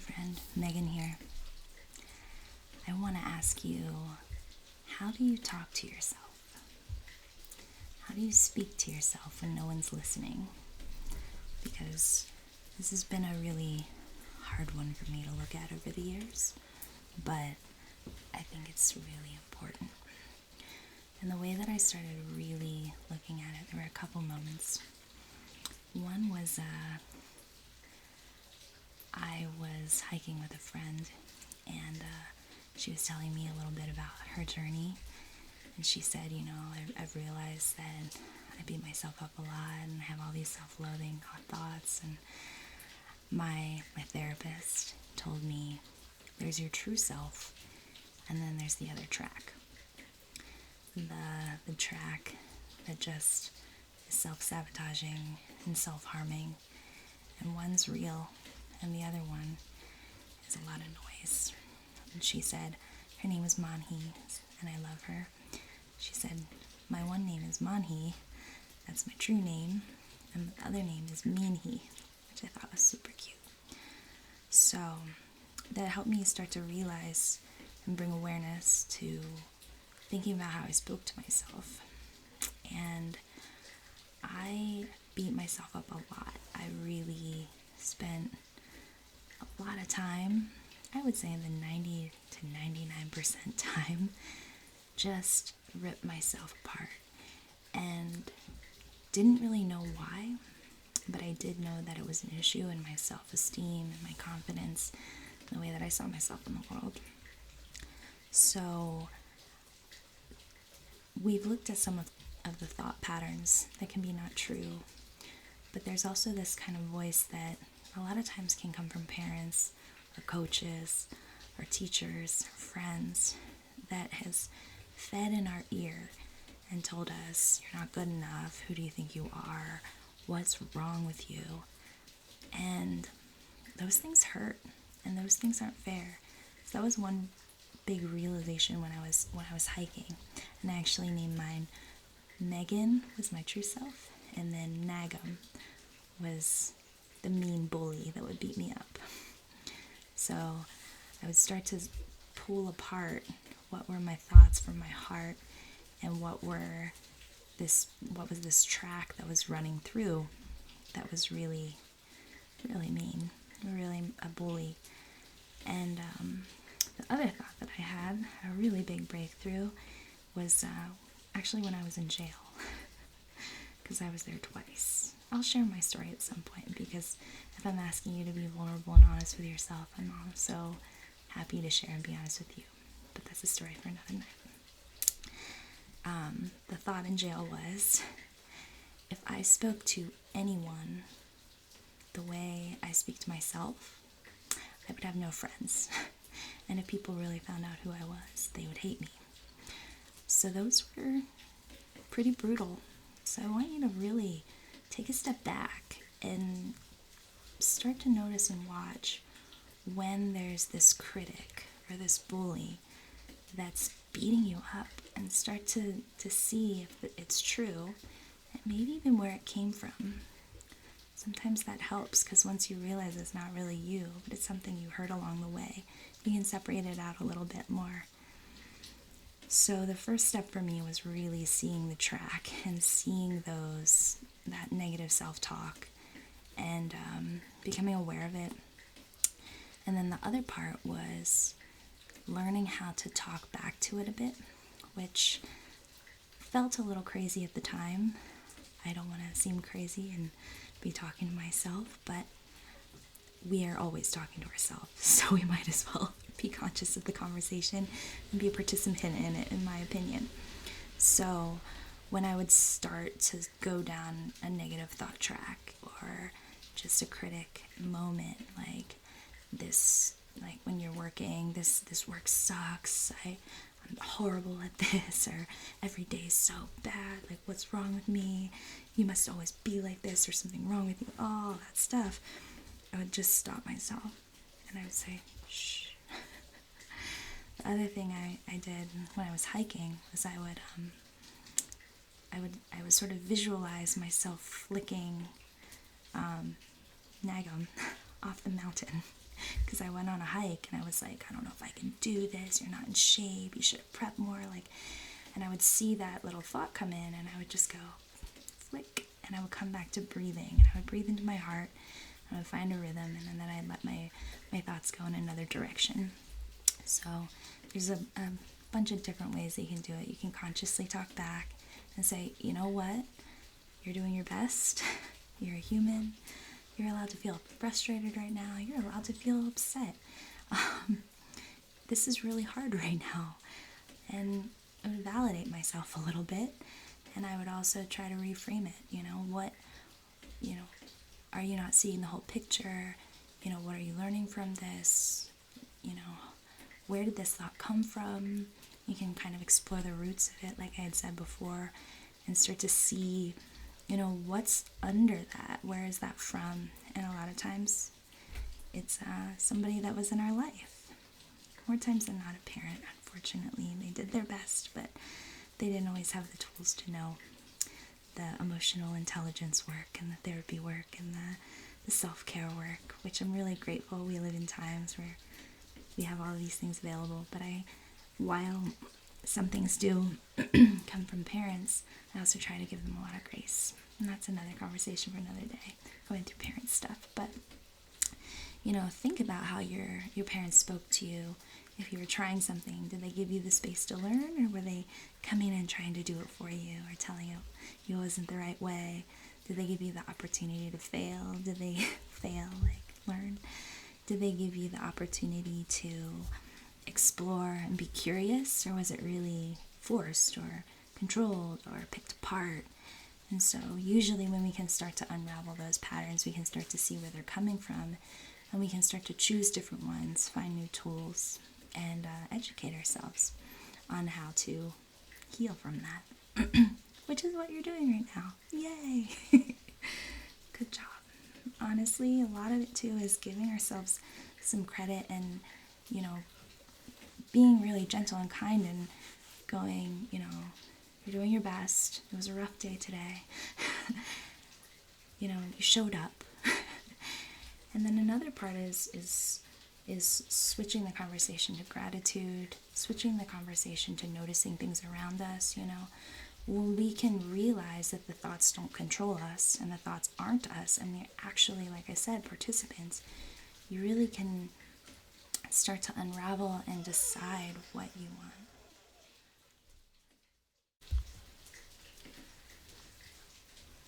friend, Megan here. I want to ask you, how do you talk to yourself? How do you speak to yourself when no one's listening? Because this has been a really hard one for me to look at over the years, but I think it's really important. And the way that I started really looking at it, there were a couple moments. One was I was hiking with a friend, and she was telling me a little bit about her journey. And she said, I've realized that I beat myself up a lot, and I have all these self-loathing thoughts. And my therapist told me, there's your true self, and then there's the other track. The track that just is self-sabotaging and self-harming, and one's real, and the other one is a lot of noise. And she said, her name is Manhi, and I love her. She said, my one name is Manhi, that's my true name, and the other name is Minhi, which I thought was super cute. So that helped me start to realize and bring awareness to thinking about how I spoke to myself. And I beat myself up a lot. I really spent a lot of time, I would say in the 90 to 99% time, just ripped myself apart. And didn't really know why, but I did know that it was an issue in my self-esteem and my confidence, and the way that I saw myself in the world. So we've looked at some of the thought patterns that can be not true, but there's also this kind of voice that a lot of times can come from parents or coaches or teachers or friends that has fed in our ear and told us, you're not good enough, who do you think you are, what's wrong with you? And those things hurt, and those things aren't fair. So that was one big realization when I was hiking, and I actually named mine Megan was my true self, and then Nagam was the mean bully that would beat me up. So I would start to pull apart what were my thoughts from my heart, and what was this track that was running through that was really, really mean, really a bully. And the other thought that I had, a really big breakthrough, was actually when I was in jail, because I was there twice. I'll share my story at some point, because if I'm asking you to be vulnerable and honest with yourself, I'm so happy to share and be honest with you. But that's a story for another night. The thought in jail was, if I spoke to anyone the way I speak to myself, I would have no friends. And if people really found out who I was, they would hate me. So those were pretty brutal. So I want you to really take a step back and start to notice and watch when there's this critic or this bully that's beating you up, and start to see if it's true, and maybe even where it came from. Sometimes that helps, because once you realize it's not really you, but it's something you heard along the way, you can separate it out a little bit more. So the first step for me was really seeing the track and seeing that negative self-talk, and becoming aware of it. And then the other part was learning how to talk back to it a bit, which felt a little crazy at the time. I don't want to seem crazy and be talking to myself, but we are always talking to ourselves, so we might as well be conscious of the conversation and be a participant in it, in my opinion. So when I would start to go down a negative thought track, or just a critic moment, like when you're working, this work sucks, I'm horrible at this, or every day is so bad, like what's wrong with me, you must always be like this, or something wrong with you, all that stuff, I would just stop myself and I would say, shh. The other thing I did when I was hiking was I would sort of visualize myself flicking Nagam off the mountain. because I went on a hike and I was like, I don't know if I can do this. You're not in shape. You should prep more. Like, and I would see that little thought come in, and I would just go flick, and I would come back to breathing. And I would breathe into my heart. I would find a rhythm, and then I'd let my thoughts go in another direction. So there's a bunch of different ways that you can do it. You can consciously talk back and say, you know what? You're doing your best. You're a human. You're allowed to feel frustrated right now. You're allowed to feel upset. This is really hard right now. And I would validate myself a little bit. And I would also try to reframe it. Are you not seeing the whole picture? What are you learning from this? Where did this thought come from? You can kind of explore the roots of it, like I had said before, and start to see, what's under that. Where is that from? And a lot of times it's somebody that was in our life. More times than not a parent, unfortunately. They did their best, but they didn't always have the tools to know the emotional intelligence work and the therapy work and the self-care work, which I'm really grateful. We live in times where we have all of these things available, but while some things do come from parents, I also try to give them a lot of grace. And that's another conversation for another day, going through parent stuff. But, think about how your parents spoke to you. If you were trying something, did they give you the space to learn, or were they coming and trying to do it for you, or telling you it wasn't the right way? Did they give you the opportunity to fail? Did they learn? Did they give you the opportunity to explore and be curious, or was it really forced or controlled or picked apart? And so usually when we can start to unravel those patterns, we can start to see where they're coming from, and we can start to choose different ones, find new tools, and educate ourselves on how to heal from that, which is what you're doing right now. Yay! Good job. Honestly, a lot of it too is giving ourselves some credit and, being really gentle and kind and going, you're doing your best. It was a rough day today. You showed up. And then another part is switching the conversation to gratitude, switching the conversation to noticing things around us. When we can realize that the thoughts don't control us and the thoughts aren't us, and we're actually, like I said, participants, you really can start to unravel and decide what you want.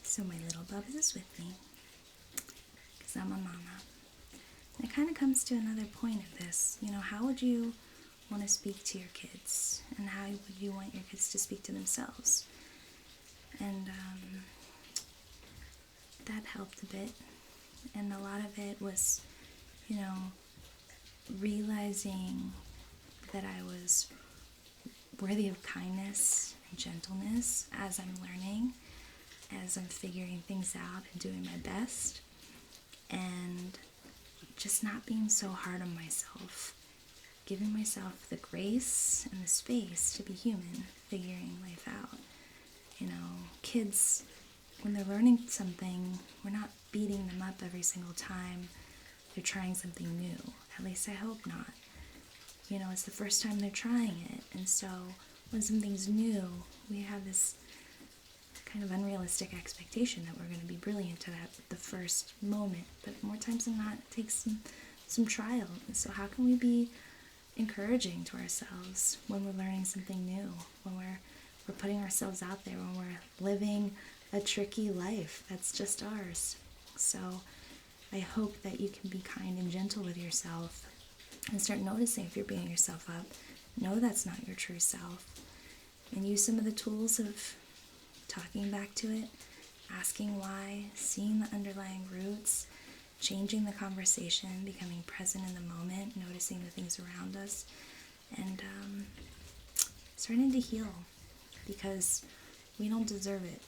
So my little bubs is with me, because I'm a mama. And it kind of comes to another point of this. How would you want to speak to your kids? And how would you want your kids to speak to themselves? And that helped a bit. And a lot of it was, realizing that I was worthy of kindness and gentleness as I'm learning, as I'm figuring things out and doing my best, and just not being so hard on myself, giving myself the grace and the space to be human, figuring life out. Kids, when they're learning something, we're not beating them up every single time they're trying something new. At least I hope not. It's the first time they're trying it. And so when something's new, we have this kind of unrealistic expectation that we're going to be brilliant at the first moment. But more times than not, it takes some trial. And so how can we be encouraging to ourselves when we're learning something new, when we're putting ourselves out there, when we're living a tricky life that's just ours? So I hope that you can be kind and gentle with yourself and start noticing if you're beating yourself up. Know that's not your true self. And use some of the tools of talking back to it, asking why, seeing the underlying roots, changing the conversation, becoming present in the moment, noticing the things around us, and starting to heal, because we don't deserve it.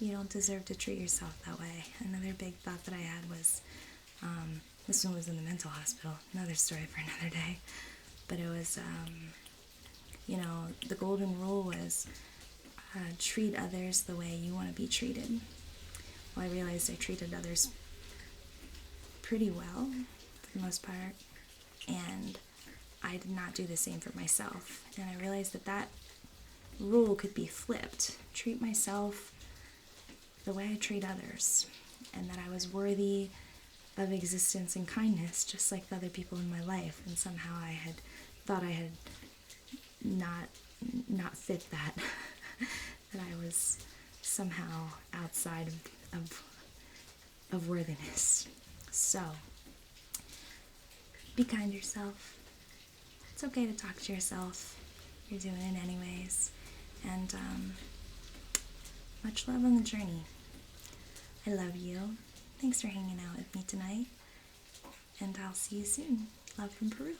You don't deserve to treat yourself that way. Another big thought that I had was, this one was in the mental hospital, another story for another day, but it was, the golden rule was treat others the way you want to be treated. Well, I realized I treated others pretty well for the the most part, and I did not do the same for myself. And I realized that that rule could be flipped. Treat myself the way I treat others, and that I was worthy of existence and kindness just like the other people in my life. And somehow I had thought I had not fit that that I was somehow outside of worthiness. So be kind to yourself. It's okay to talk to yourself. You're doing it anyways. And much love on the journey. I love you. Thanks for hanging out with me tonight. And I'll see you soon. Love from Peru.